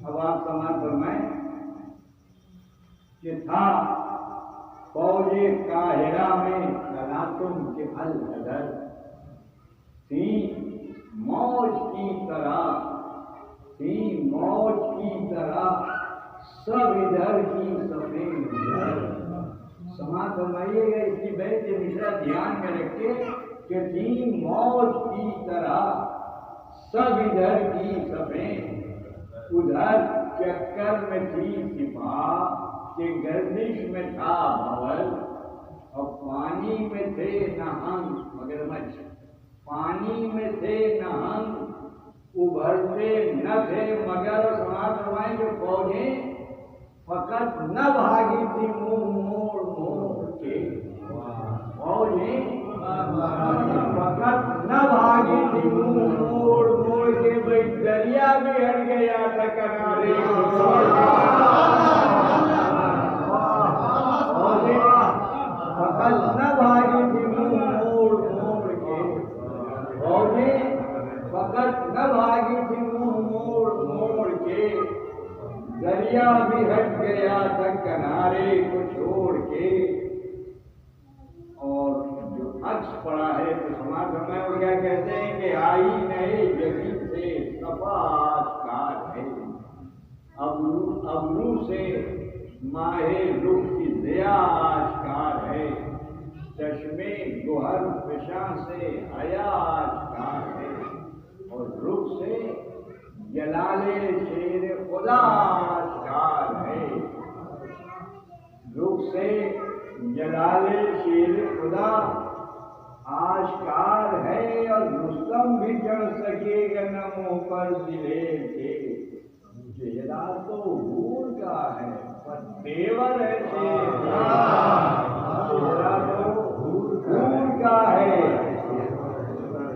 اب آپ سماعت فرمائیں کہ تھا فوج قاہرہ میں تلاطم کے الحدر، تھی موج کی طرح، تھی موج کی طرح سب ادھر کی سفید ادھر۔ سماعت فرمائیے گا اس کی بیت کے مشرا دھیان میں رکھے کہ تھی موج کی طرح سب ادھر کی سفید ادھر، چکر میں تھی سپاہ کہ گردش میں تھا بھول، اور پانی میں تھے نہنگ مگرمچھ، پانی میں تھے نہنگ ابھرتے نہ تھے مگر۔ سماعت فرمائیں جو فوجیں فقط نہ بھاگی تھی منہ موڑ موڑ کے، فوجیں فقط نہ بھاگی تھی منہ موڑ موڑ کے، بھائی دریا بھی ہٹ گیا تھا کنارے، فقط نہ بھاگی تھی منہ موڑ موڑ کے، فوجیں فقط نہ بھاگی تھی منہ موڑ موڑ کے، دریا بھی ہٹ گیا تھا کنارے کو چھوڑ کے۔ اور جو عکس پڑا ہے تو سماعت فرمائیں وہ کیا کہتے ہیں کہ آئی نئے جگی سے صفا آشکار ہے، ابرو سے ماہ رخ کی ضیا آشکار ہے، چشمے گوہر فشاں سے حیا آشکار ہے، اور رخ سے جلال شیر خدا آشکار ہے، رخ سے جلال شیر خدا آشکار ہے، اور رستم بھی چڑھ سکے گا نہ منہ پر دلیل کے، چہرہ تو حور کا ہے پر تیور ہے شیر کا، چہرہ تو حور کا ہے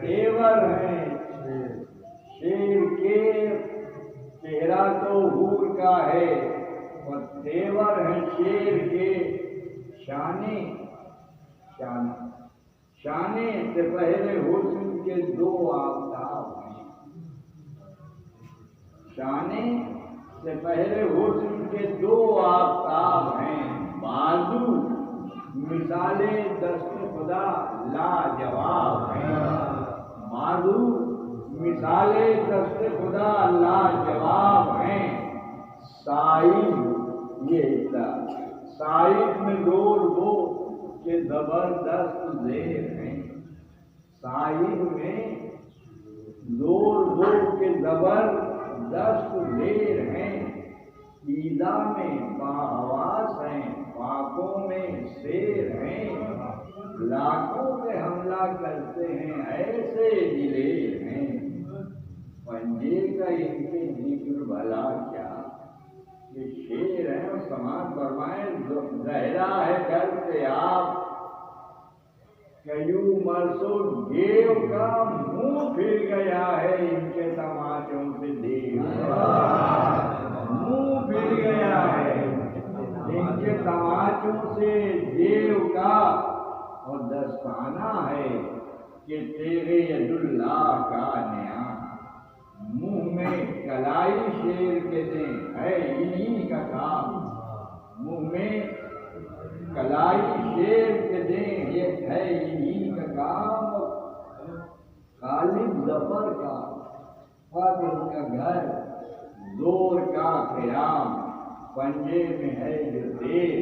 تیور ہے شیر کے، چہرہ تو حور کا ہے اور تیور ہے شیر کے، شانے شانے سے پہلے حسن کے دو آفتاب ہیں، شانے سے پہلے حسن کے دو آفتاب ہیں، بازو مثالیں دست خدا لاجواب ہیں، بازو مثالیں دست خدا لاجواب ہیں، سائب یہ حصہ سائب میں دور وہ کہ زبردست زیر ہیں، سائب میں زور وہ کہ زبردست زیر ہیں، ایذا میں باحواس ہیں، پاکوں میں شیر ہیں، لاکھوں پہ حملہ کرتے ہیں ایسے دلیر ہیں، پنجے کا ان کے ذکر بھلا کیا، یہ شیر ہیں۔ اور سماعت فرمائیں زہرا ہے گھر سے آپ کیوں مرسو گیو کا منہ پھر گیا ہے، ان کے تماچوں سے دیو منہ پھر گیا ہے، ان کے تماچوں سے دیو کا، اور دستانہ ہے کہ تیرے ید اللہ کا نیا، منہ میں کلائی شیر کے دیں ہے انہی کا کام، منہ میں کلائی شیر کے دیں یہ ہے انہی کا کام، غالب ظفر کا فتح کا گھر زور کا قیام، پنجے میں ہے جو تیر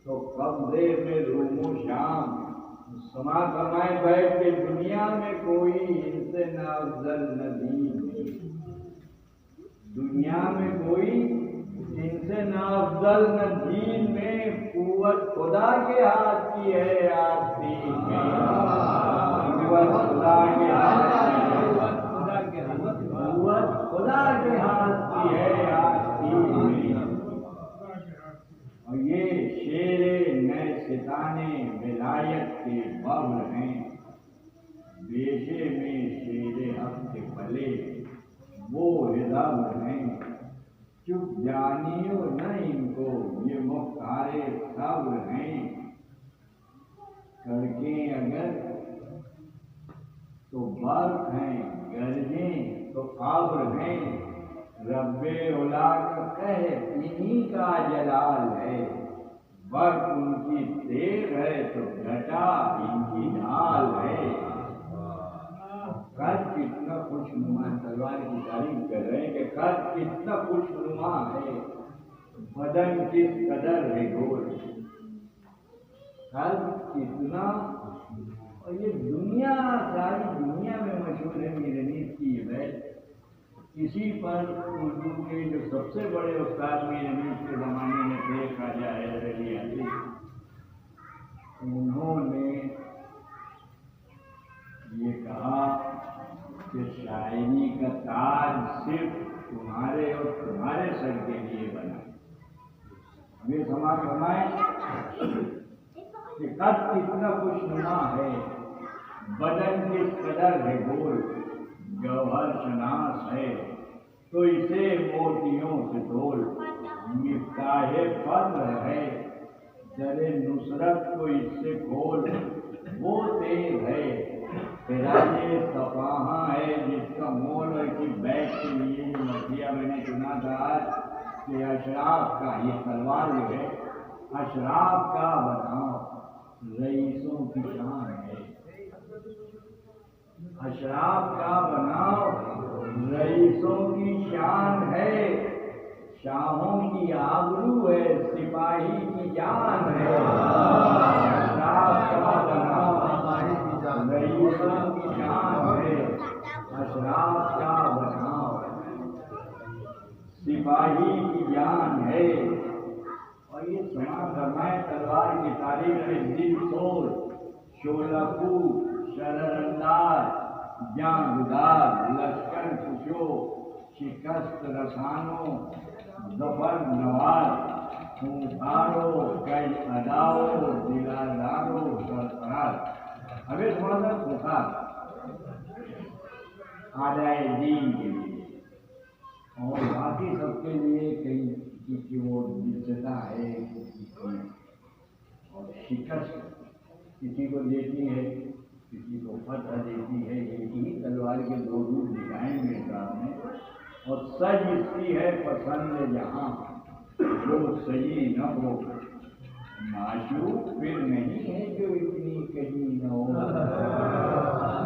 تو قبضے میں روم و شام۔ سماعت فرمائیں بیٹھ کے دنیا میں کوئی ان سے نہ افضل نہ دین نہیں، دنیا میں کوئی ان سے نہ افضل نہ دین میں، قوت خدا کے ہاتھ کی ہے آستین میں، قوت خدا کے ہاتھ قوت خدا کے ہاتھ کی ہے آستین میں۔ اور یہ شیر نئے ستانے ولایت کے ببر ہیں، بیشے میں شیر حق کے پلے وہ ہدب ہیں، چپ جانیو نہ ان کو یہ مختار صبر ہیں، کڑکیں اگر تو برق ہیں، گرجیں تو ابر ہیں، رب اولا کا قہر انہی کا جلال ہے، وقت ان کی دیر ہے تو گھٹا ان کی ڈھال ہے۔ خط کتنا خوش نما، تلوار کی تعریف کر رہے ہیں کہ خط کتنا خوش نما ہے، بدن کس قدر ہے گول۔ خط کتنا، اور یہ دنیا، ساری دنیا میں مشہور ہے میرنیز کی یہ بیت۔ اسی پر اردو کے جو سب سے بڑے استاد میرنیز کے زمانے میں تھے خواجہ حیدر علی علی، انہوں نے یہ کہا کہ شاعری کا تاج صرف تمہارے اور تمہارے سر کے لیے بنا۔ ہمیں سما فرمائیں کہ خط کتنا خوش نما ہے، بدن کس قدر ہے گول، جوہر شناس ہے تو اسے موتیوں سے ڈھول، مفتاح فضل ہے در نصرت کو اس سے کھول، وہ تیز ہے خراج صفاہاں ہے جس کا مول ہے۔ کہ بیت کے لیے جو مرثیہ میں نے چنا تھا کہ اشراف کا، یہ تلوار جو ہے اشراف کا بناؤ رئیسوں کی شان ہے، اشراف کا بناؤ رئیسوں کی شان ہے، شاہوں کی آبرو ہے سپاہی کی جان ہے، اشراف کا بناؤ رئیسوں کی شان ہے، اشراف کا بناؤ سپاہی کی جان ہے۔ اور یہ سنا فرمائے تلوار کی تاریخ میں دل سوز، شعلہ کو، شرر انداز، جاں گداز، لشکر کشو، شکست رسانوں، ظفر نواز، خونخوارو، کئی اداؤ، دلادارو، سرفراز۔ ابھی تھوڑا سا خونخوار آدائے دین کے لیے اور باقی سب کے لیے کئی کی وہ دلچسپا ہے، اور شکست کسی کو دیتی ہے، کسی کو فتح دیتی ہے۔ یہی تلوار کے دو روپ دکھائیں گے صاحب نے۔ اور سج اس کی ہے پسند جہاں، جو سجی نہ ہو معشوق پھر نہیں ہے جو اتنی کہیں نہ ہو،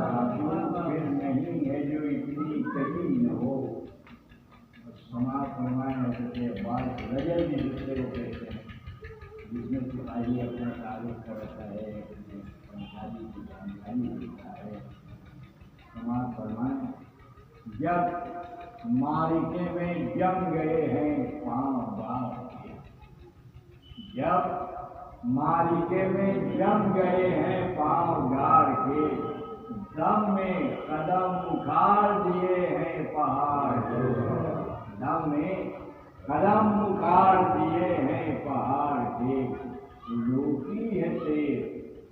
معشوق پھر نہیں ہے جو اتنی کہیں نہ ہو۔ سماعت فرمائیں حضرت عباس رجل بھی دوسرے کو کہتے ہیں، جس میں سپاہی اپنا تعارف کرتا ہے، اپنے پنجابی کی جانکاری دیتا ہے۔ سماعت فرمائیں، جب معرکے میں جم گئے ہیں پاؤں باغ کے، جب معرکے میں جم گئے ہیں پاؤں گاڑ کے، دم میں قدم اکھاڑ دیے ہیں پہاڑ کے، دم میں قدم اکھاڑ دیے ہیں پہاڑ کے، روکی ہے تیر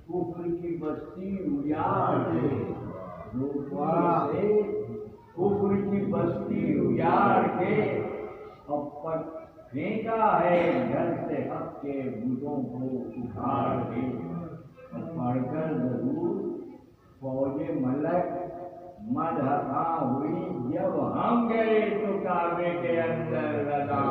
کفر کی بستی اجاڑ کے، روکی ہے کفر کی بستی اجاڑ کے، اور پھینکا ہے گھر سے حق کے بتوں کو اکھاڑ کے، اور پڑھ کر ضرور فوج ملک مدحاں ہوئی جب ہم گئے تو کعبے کے اندر لگا،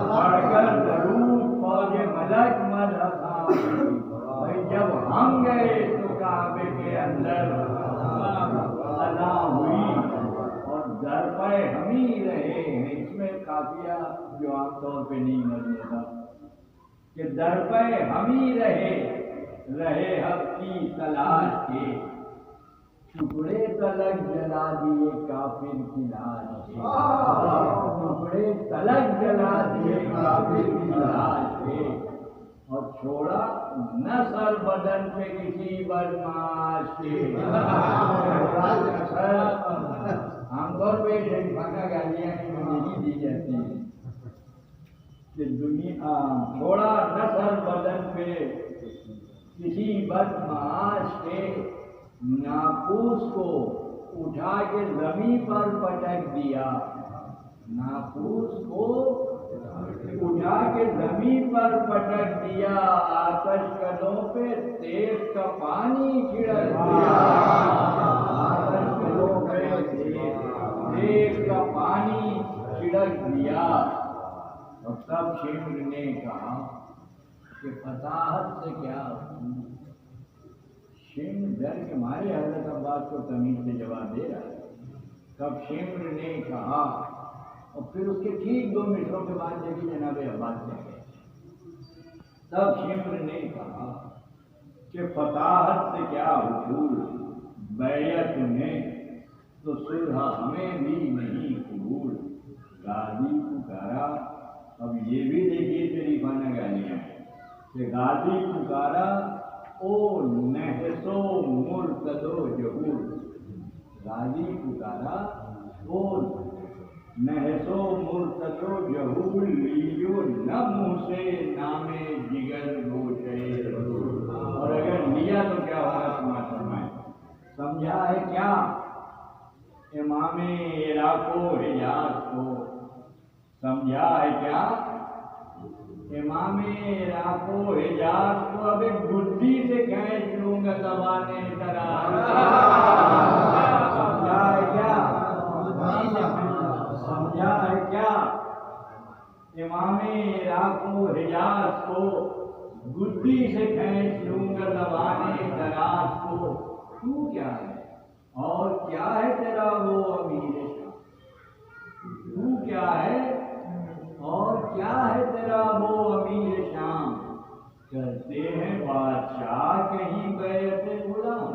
پڑھ کر ضرور فوج ملک مدحاں ہوئی جب ہم گئے تو کعبے کے اندر ادا ہوئی، اور در پہ ہم ہی رہے ہیں۔ اس میں قافیہ جو عام طور پہ نہیں نظر ہوتا کہ در پہ ہم ہی رہے حق کی تلاش کے، ٹکڑے تلک جلا دیے کافر کی لاش کے، ٹکڑے تلک جلا دیے کافر کی لاش کے، اور چھوڑا نہ سر بدن پہ کسی بدماش کے، عام طور پہ شریفانہ گالیاں نہیں دی جاتی ہیں کہ دنیا چھوڑا نہ سر بدن پہ کسی بدمعاش کے، ناقوس کو اٹھا کے زمین پر پٹک دیا، ناقوس کو اٹھا کے زمین پر پٹک دیا، آتش کدوں پہ تیز کا پانی چھڑک دیا، آتش کدوں پہ تیز کا پانی چھڑک دیا۔ اور تب شمر نے کہا کہ فصاحت سے کیا شمر ڈر کے مارے حضرت عباس کو تمیز سے جواب دے رہا ہے۔ تب شمر نے کہا، اور پھر اس کے ٹھیک 2 منٹوں کے بعد دیکھیے جناب عباس کیا گئے۔ تب شمر نے کہا کہ فصاحت سے کیا حصول، بیعت نے تو صلح ہمیں بھی نہیں قبول، غازی پکارا۔ اب یہ بھی دیکھیے شریفانہ گالیاں کہ غازی پکارا او نحس و مرتد و جہول، غازی پکارا او نحس و مرتد و جہول، لیو نہ منہ سے نام جگر گوشے، اور اگر لیا تو کیا ہوگا سماعت فرمائیں۔ سمجھا ہے کیا امام عراق و حجاز کو، سمجھا ہے کیا امام عراق و حجاز کو، اب ایک گدی سے کھینچ لوں گا زبانے تراز، سمجھا ہے کیا، سمجھا ہے کیا امام عراق و حجاز کو، گدی سے کھینچ لوں گا زبانے تراز کو۔ تو کیا ہے اور کیا ہے تیرا وہ امیر شام، تو کیا ہے اور کیا ہے تیرا وہ امیر شام، کرتے ہیں بادشاہ کہیں بیعت غلام،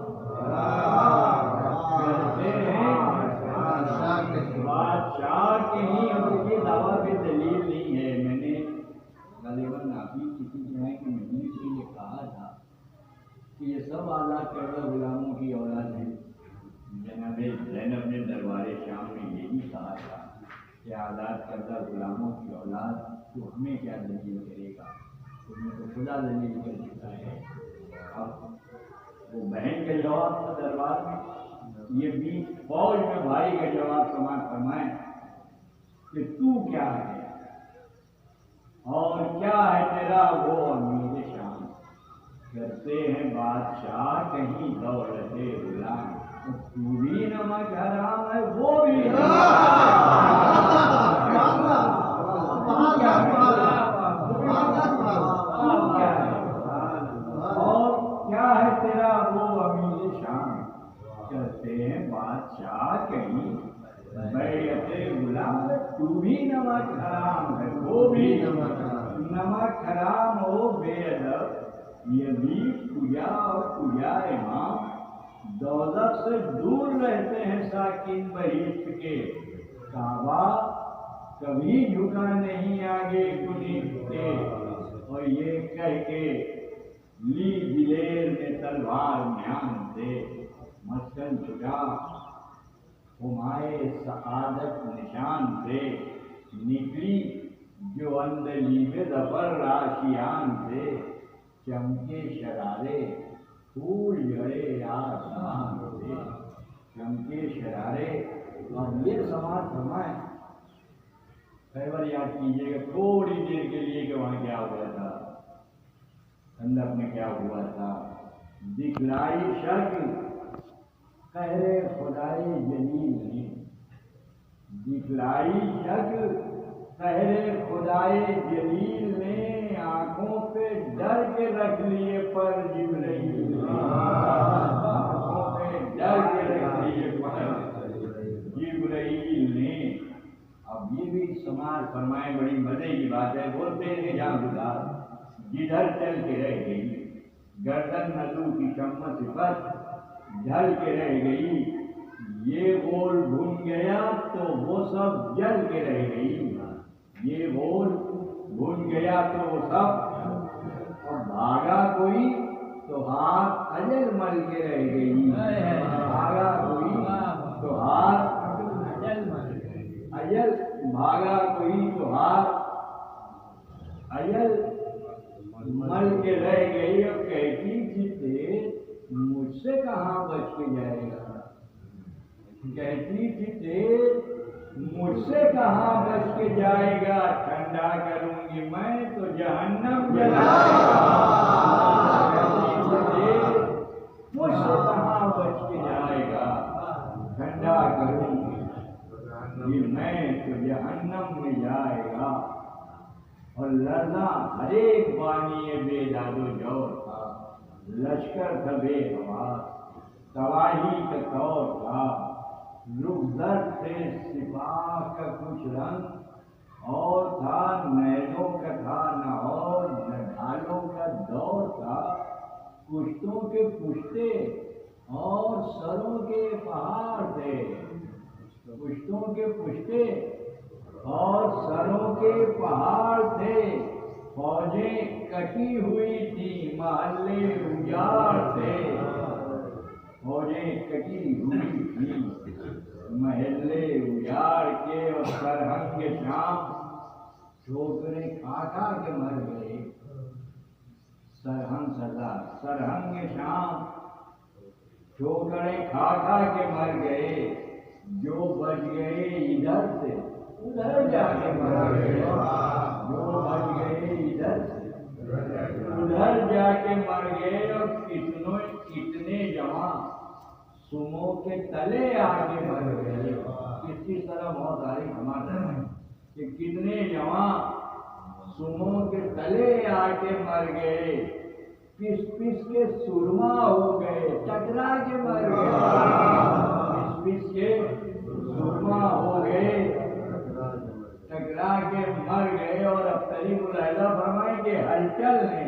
کرتے ہیں بادشاہ کہیں، اور یہ دعویٰ کی دلیل نہیں ہے۔ میں نے غالباً ابھی کسی جگہ کی مجلس میں یہ کہا تھا کہ یہ سب آزاد کردہ غلاموں کی اولاد ہے۔ جناب زینب نے دربار شام میں یہی کہا تھا کہ آزاد کردہ غلاموں کی اولاد تو ہمیں کیا دلیل کرے گا، تمہیں تو خدا دلیل کر دیتا ہے۔ اب وہ بہن کا جواب تھا دربار میں، یہ 20 فوج میں بھائی کا جواب سماعت فرمائیں کہ تو کیا ہے اور کیا ہے تیرا وہ امیر شام، کرتے ہیں بادشاہ کہیں دولت غلام، تو بھی نمک حرام ہے وہ بھی اور کیا ہے تیرا وہ امیر شام، کرتے ہیں بادشاہ کہیں بیعت غلام، تو بھی نمک حرام ہے وہ بھی نمک حرام ہو بے ادب، یہ بھی پوجا اور پوجا امام، دوزخ سے دور رہتے ہیں ساکن بہشت کے، کعبہ کبھی جھکا نہیں آگے گنیت کے، اور یہ کہہ کے لی دلیر میں تلوار میان سے، مسکن چھٹا ہمائے سعادت نشان سے، نکلی جو اندلی میں ظفر راشیان سے، چمکے شرارے پھول جڑے آسمان سے، چمکے شرارے۔ اور یہ سماعت فرمائیں، خیبر یاد کیجیے گا تھوڑی دیر کے لیے کہ وہاں کیا ہوا تھا، خندق میں کیا ہوا تھا، دکھلائی شکل قہر خدائے جلیل نے، دکھلائی شکل قہر خدائے جلیل نے، آنکھوں پہ ڈر کے رکھ لیے پر جبرائیل نے، آنکھوں پہ ڈر کے رکھ لیے پر جبرائیل نے۔ اب یہ بھی سماعت فرمائیں، بڑی مزے کی بات ہے، بولتے ہیں جہاں گزار جدھر چل کے رہ گئی، گردن نزو کی شمع صفت جل کے رہ گئی، یہ گول بھن گیا تو وہ سب جل کے رہ گئی، یہ گول بھن گیا تو وہ سب، اور بھاگا کوئی تو ہاتھ اجل مل کے رہ گئی، بھاگا کوئی تو ہاتھ اجل، بھاگا کوئی تو ہاتھ اجل مل کے رہ گئی، اور کہتی تھی تیز مجھ سے کہاں بچ کے جائے گا، کہتی تھی تیز مجھ سے کہاں بچ کے جائے گا، ٹھنڈا کروں گی میں تو جہنم جلائے گا۔ مجھ سے کہاں بچ کے جائے گا، ٹھنڈا کروں گی میں تو جہنم میں جائے گا۔ اور لڑنا ہر ایک بانی بے داد و جور تھا، لشکر تھا بے آواز، تباہی کا دور تھا، رخ زرد تھے سپاہ کا کچھ رنگ، اور تھا نیزوں کا تھا نہ اور نہ ڈھالوں کا دور تھا، پشتوں کے پشتے اور سروں کے پہاڑ تھے، پشتوں کے پشتے اور سروں کے پہاڑ تھے، فوجیں کٹی ہوئی تھی محلے اجاڑ تھے، فوجیں کٹی ہوئی تھی محلے اجاڑ کے، اور سرہنگ شام ٹھوکریں کھا کھا کے مر گئے، سرہنگ سردار سرہنگ شام ٹھوکریں کھا کھا کے مر گئے، جو بچ گئے ادھر سے ادھر جا کے مر گئے، جو بچ گئے ادھر سے ادھر جا کے مر گئے، اور کتنے جوان سمو کے تلے آ کے مر گئے۔ کس کی طرح موت آئی ہمارے کہ کتنے جوان سمو کے تلے آ کے مر گئے، پس پس کے سرما ہو گئے، ٹکرا کے مر گئے، پس پس کے سرما ہو گئے، ٹکرا کے مر گئے۔ اور اب طریق العلیٰ فرمائے کہ ہلچل نے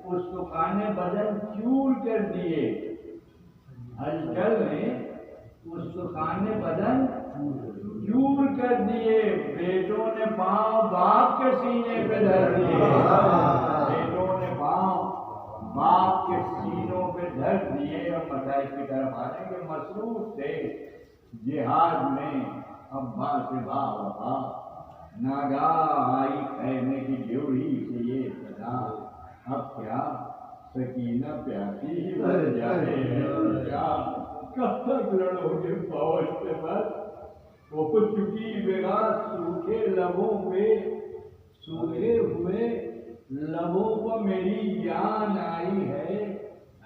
اس دکان بدن چور کر دیے، ہلچل نے اس دکان بدن چور کر دیے، بیٹوں نے پاؤں باپ کے سینے پہ دھر دیے، بیٹوں نے پاؤں باپ کے سینوں پہ دھر دیے۔ اور مسائل کی طرف آنے کے مصروف تھے جہاد میں ابا سے با ناگاہ آئی خیمے کی جوڑی سے یہ صدا، اب کیا سکینہ پیاسی ہی بھر جائے، کیا کب تک لڑو گے فوج پہ بس، وہ چکی بگا سوکھے لبوں پہ، سوکھے ہوئے لبوں پر میری جان آئی ہے،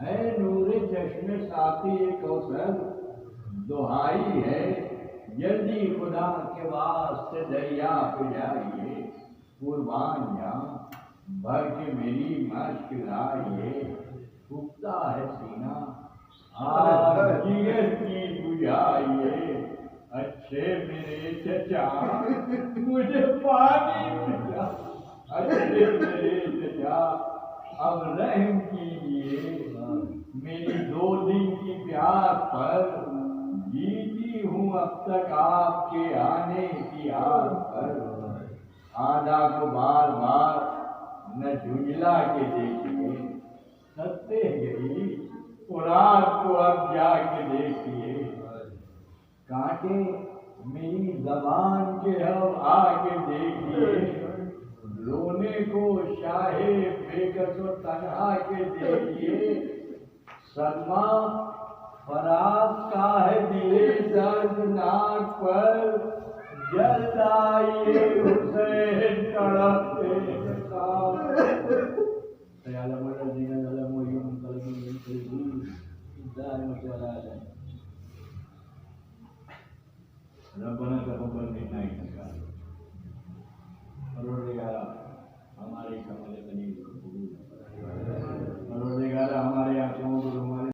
اے نور چشم ساقی کوثر دہائی ہے، جلدی خدا کے واسطے دریا پہ جائیے، قربان جاؤں بھر کے میری مشک لائیے، اگتا ہے سینہ آج جگر کی بجھائیے، اچھے میرے چچا مجھے پانی پلا، اچھے میرے چچا اب رحم کیجیے، میری 2 دن کی پیاس پر جیتی ہوں اب تک آپ کے آنے کی آس پر، آدھا کو بار بار نہ جھنجلا کے دیکھیے، ستے گئی رات کو اب جا کے دیکھیے، کانٹے میری زبان کے اب آ کے دیکھیے، رونے کو شاہ بےکس و تنہا کے دیکھیے، صدمہ فراق کا ہے دل دردناک پر، جلد آئیے حسین تڑپتے ربنا تقبل منا انك انت السميع العليم، ہمارے